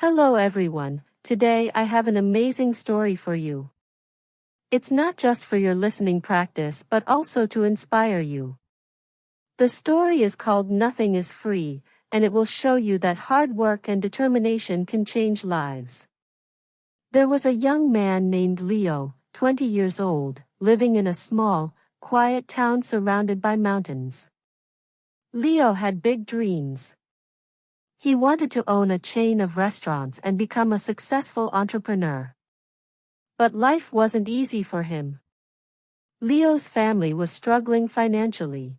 Hello everyone, today I have an amazing story for you. It's not just for your listening practice but also to inspire you. The story is called Nothing is Free, and it will show you that hard work and determination can change lives. There was a young man named Leo, 20 years old, living in a small, quiet town surrounded by mountains. Leo had big dreams. He wanted to own a chain of restaurants and become a successful entrepreneur. But life wasn't easy for him. Leo's family was struggling financially.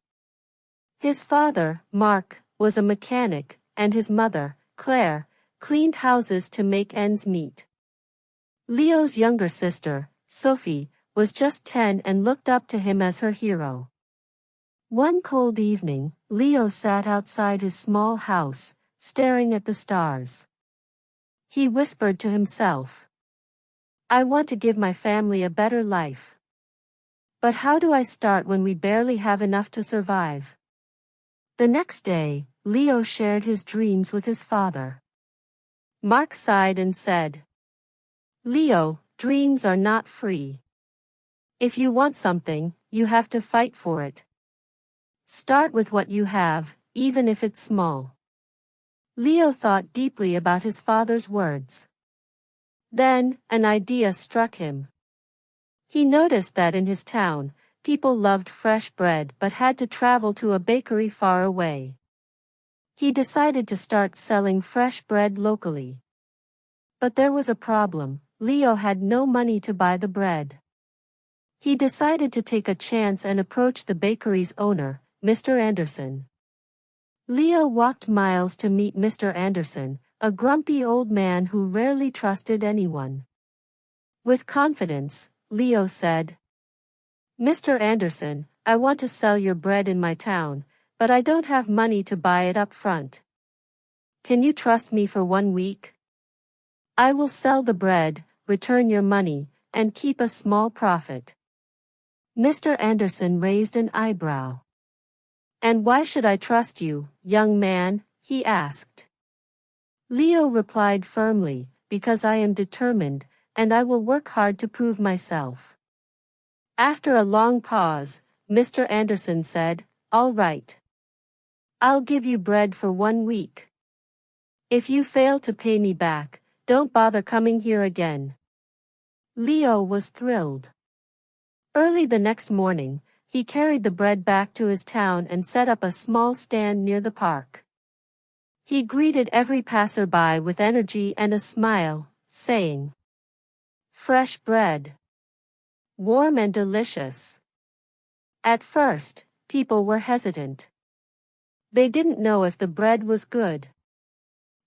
His father, Mark, was a mechanic, and his mother, Claire, cleaned houses to make ends meet. Leo's younger sister, Sophie, was just 10 and looked up to him as her hero. One cold evening, Leo sat outside his small house, staring at the stars. He whispered to himself, "I want to give my family a better life. But how do I start when we barely have enough to survive?" The next day, Leo shared his dreams with his father. Mark sighed and said, "Leo, dreams are not free. If you want something, you have to fight for it. Start with what you have, even if it's small." Leo thought deeply about his father's words. Then, an idea struck him. He noticed that in his town, people loved fresh bread but had to travel to a bakery far away. He decided to start selling fresh bread locally. But there was a problem. Leo had no money to buy the bread. He decided to take a chance and approach the bakery's owner, Mr. Anderson. Leo walked miles to meet Mr. Anderson, a grumpy old man who rarely trusted anyone. With confidence, Leo said, "Mr. Anderson, I want to sell your bread in my town, but I don't have money to buy it up front. Can you trust me for 1 week? I will sell the bread, return your money, and keep a small profit." Mr. Anderson raised an eyebrow. "And why should I trust you, young man?" he asked. Leo replied firmly, "Because I am determined, and I will work hard to prove myself." After a long pause, Mr. Anderson said, "All right. I'll give you bread for 1 week. If you fail to pay me back, don't bother coming here again." Leo was thrilled. Early the next morning, he carried the bread back to his town and set up a small stand near the park. He greeted every passerby with energy and a smile, saying, "Fresh bread. Warm and delicious." At first, people were hesitant. They didn't know if the bread was good.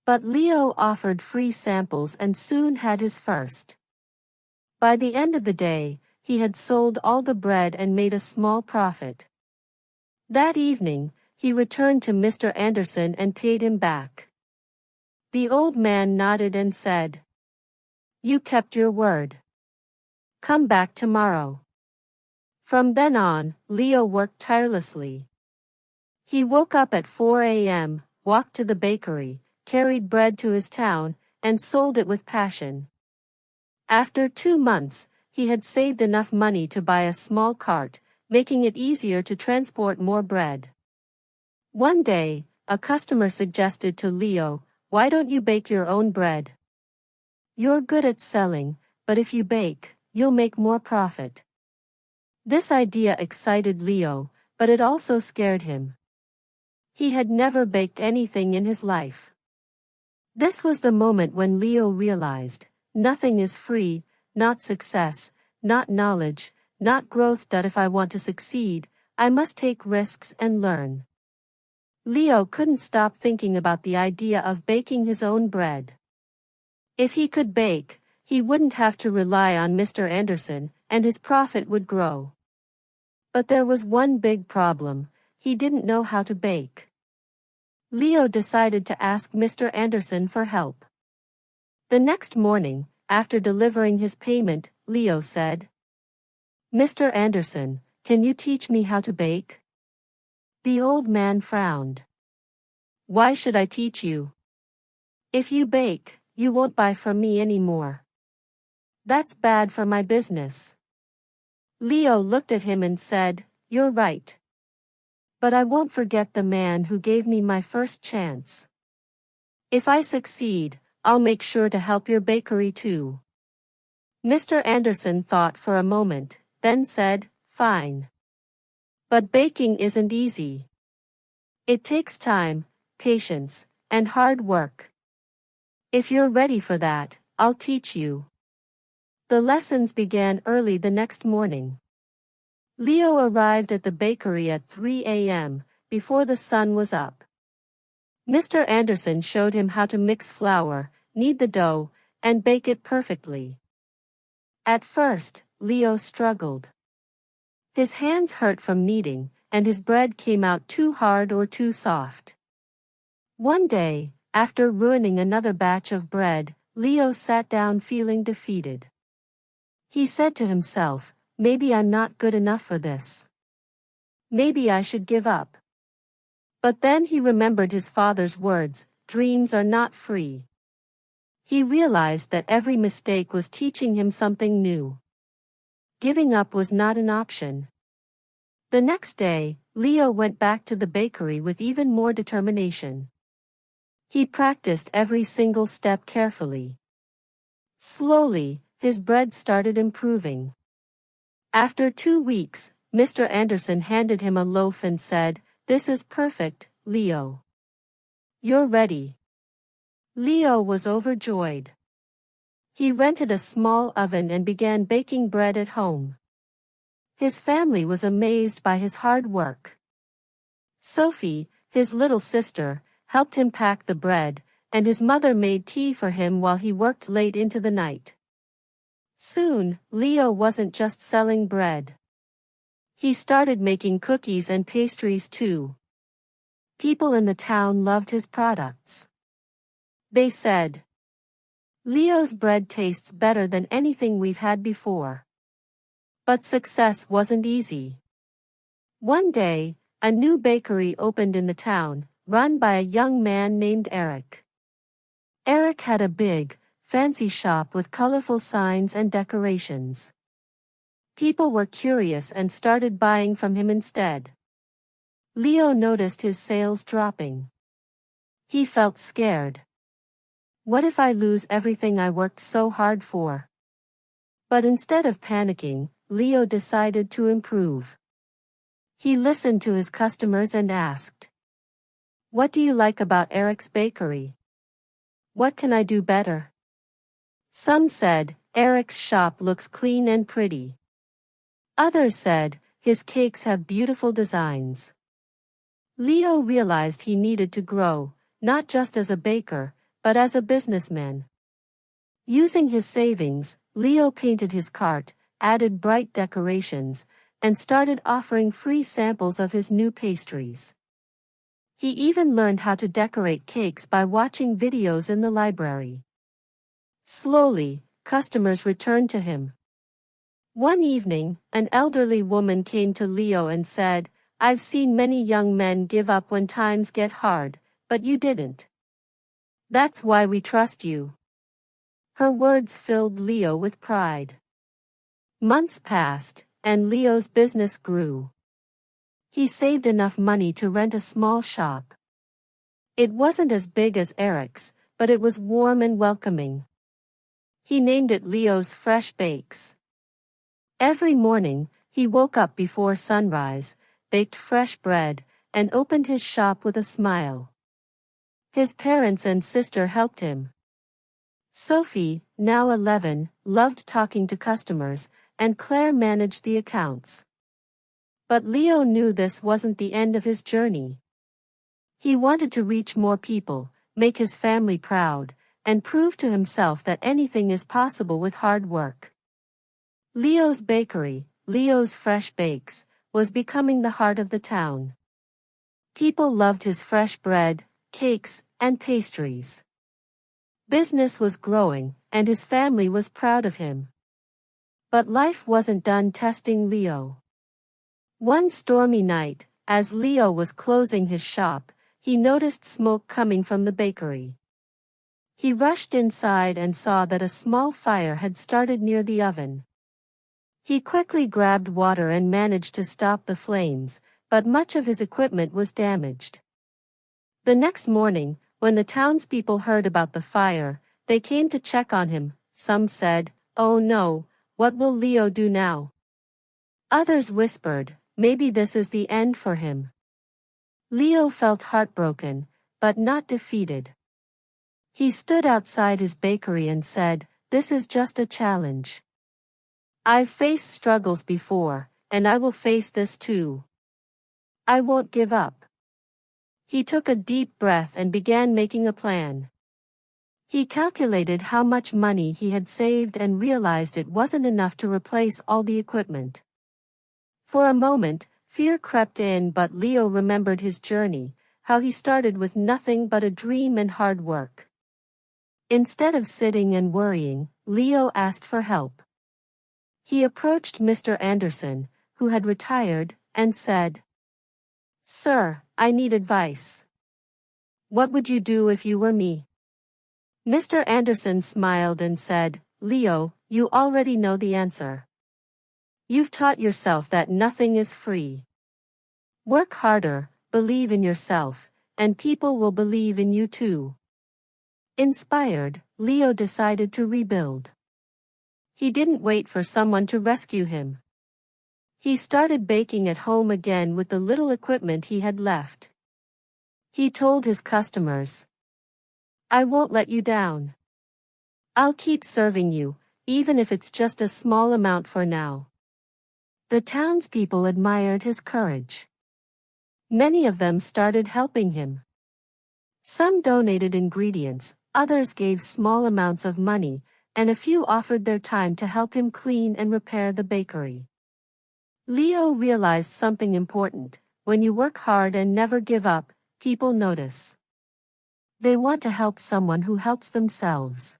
But Leo offered free samples and soon had his first. By the end of the day, he had sold all the bread and made a small profit. That evening, he returned to Mr. Anderson and paid him back. The old man nodded and said, "You kept your word. Come back tomorrow." From then on, Leo worked tirelessly. He woke up at 4 a.m., walked to the bakery, carried bread to his town, and sold it with passion. After 2 months, he had saved enough money to buy a small cart, making it easier to transport more bread. One day, a customer suggested to Leo, "Why don't you bake your own bread? You're good at selling, but if you bake, you'll make more profit." This idea excited Leo, but it also scared him. He had never baked anything in his life. This was the moment when Leo realized, nothing is free, not success, not knowledge, not growth. That if I want to succeed, I must take risks and learn. Leo couldn't stop thinking about the idea of baking his own bread. If he could bake, he wouldn't have to rely on Mr. Anderson, and his profit would grow. But there was one big problem: he didn't know how to bake. Leo decided to ask Mr. Anderson for help. The next morning, after delivering his payment, Leo said, "Mr. Anderson, can you teach me how to bake?" The old man frowned. "Why should I teach you? If you bake, you won't buy from me anymore. That's bad for my business. Leo looked at him and said, You're right. But I won't forget the man who gave me my first chance. If I succeed, I'll make sure to help your bakery too. Mr. Anderson thought for a moment, then said, Fine. But baking isn't easy. It takes time, patience, and hard work. If you're ready for that, I'll teach you. The lessons began early the next morning. Leo arrived at the bakery at 3 a.m., before the sun was up. Mr. Anderson showed him how to mix flour, knead the dough, and bake it perfectly. At first, Leo struggled. His hands hurt from kneading, and his bread came out too hard or too soft. One day, after ruining another batch of bread, Leo sat down feeling defeated. He said to himself, Maybe I'm not good enough for this. Maybe I should give up. But then he remembered his father's words, dreams are not free. He realized that every mistake was teaching him something new. Giving up was not an option. The next day, Leo went back to the bakery with even more determination. He practiced every single step carefully. Slowly, his bread started improving. After 2 weeks, Mr. Anderson handed him a loaf and said, This is perfect, Leo. You're ready. Leo was overjoyed. He rented a small oven and began baking bread at home. His family was amazed by his hard work. Sophie, his little sister, helped him pack the bread, and his mother made tea for him while he worked late into the night. Soon, Leo wasn't just selling bread. He started making cookies and pastries too. People in the town loved his products. They said, Leo's bread tastes better than anything we've had before. But success wasn't easy. One day, a new bakery opened in the town, run by a young man named Eric. Eric had a big, fancy shop with colorful signs and decorations. People were curious and started buying from him instead. Leo noticed his sales dropping. He felt scared. What if I lose everything I worked so hard for? But instead of panicking, Leo decided to improve. He listened to his customers and asked, What do you like about Eric's bakery? What can I do better? Some said, Eric's shop looks clean and pretty. Others said, his cakes have beautiful designs. Leo realized he needed to grow, not just as a baker, but as a businessman. Using his savings, Leo painted his cart, added bright decorations, and started offering free samples of his new pastries. He even learned how to decorate cakes by watching videos in the library. Slowly, customers returned to him. One evening, an elderly woman came to Leo and said, I've seen many young men give up when times get hard, but you didn't. That's why we trust you. Her words filled Leo with pride. Months passed, and Leo's business grew. He saved enough money to rent a small shop. It wasn't as big as Eric's, but it was warm and welcoming. He named it Leo's Fresh Bakes. Every morning, he woke up before sunrise, baked fresh bread, and opened his shop with a smile. His parents and sister helped him. Sophie, now 11, loved talking to customers, and Claire managed the accounts. But Leo knew this wasn't the end of his journey. He wanted to reach more people, make his family proud, and prove to himself that anything is possible with hard work. Leo's bakery, Leo's Fresh Bakes, was becoming the heart of the town. People loved his fresh bread, cakes, and pastries. Business was growing, and his family was proud of him. But life wasn't done testing Leo. One stormy night, as Leo was closing his shop, he noticed smoke coming from the bakery. He rushed inside and saw that a small fire had started near the oven. He quickly grabbed water and managed to stop the flames, but much of his equipment was damaged. The next morning, when the townspeople heard about the fire, they came to check on him. Some said, "Oh no, what will Leo do now?" Others whispered, "Maybe this is the end for him." Leo felt heartbroken, but not defeated. He stood outside his bakery and said, "This is just a challenge. I've faced struggles before, and I will face this too. I won't give up." He took a deep breath and began making a plan. He calculated how much money he had saved and realized it wasn't enough to replace all the equipment. For a moment, fear crept in, but Leo remembered his journey, how he started with nothing but a dream and hard work. Instead of sitting and worrying, Leo asked for help. He approached Mr. Anderson, who had retired, and said, "Sir, I need advice. What would you do if you were me?" Mr. Anderson smiled and said, "Leo, you already know the answer. You've taught yourself that nothing is free. Work harder, believe in yourself, and people will believe in you too." Inspired, Leo decided to rebuild. He didn't wait for someone to rescue him. He started baking at home again with the little equipment he had left. He told his customers, "I won't let you down. I'll keep serving you, even if it's just a small amount for now." The townspeople admired his courage. Many of them started helping him. Some donated ingredients, others gave small amounts of money, and a few offered their time to help him clean and repair the bakery. Leo realized something important: when you work hard and never give up, people notice. They want to help someone who helps themselves.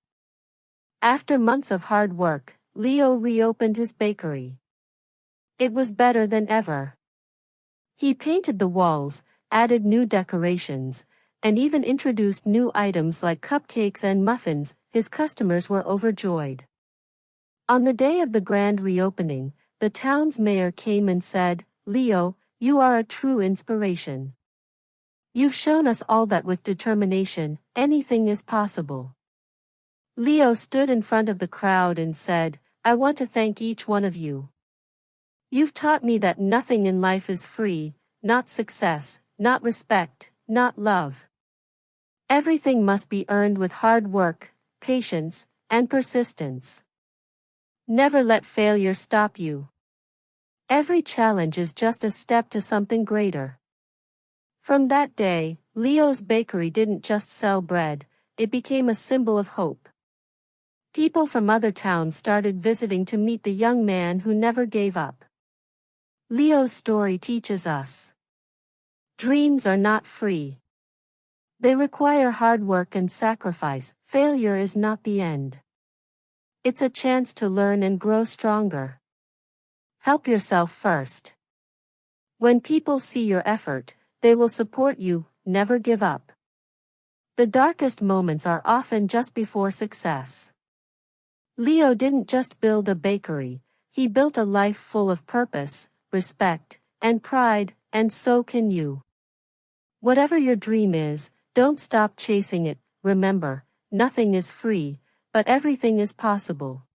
After months of hard work, Leo reopened his bakery. It was better than ever. He painted the walls, added new decorations, and even introduced new items like cupcakes and muffins. His customers were overjoyed. On the day of the grand reopening, the town's mayor came and said, "Leo, you are a true inspiration. You've shown us all that with determination, anything is possible." Leo stood in front of the crowd and said, "I want to thank each one of you. You've taught me that nothing in life is free, not success, not respect, not love. Everything must be earned with hard work, patience, and persistence. Never let failure stop you. Every challenge is just a step to something greater." From that day, Leo's bakery didn't just sell bread, it became a symbol of hope. People from other towns started visiting to meet the young man who never gave up. Leo's story teaches us: dreams are not free. They require hard work and sacrifice. Failure is not the end. It's a chance to learn and grow stronger. Help yourself first. When people see your effort, they will support you. Never give up. The darkest moments are often just before success. Leo didn't just build a bakery, he built a life full of purpose, respect, and pride, and so can you. Whatever your dream is, don't stop chasing it. Remember, nothing is free, but everything is possible.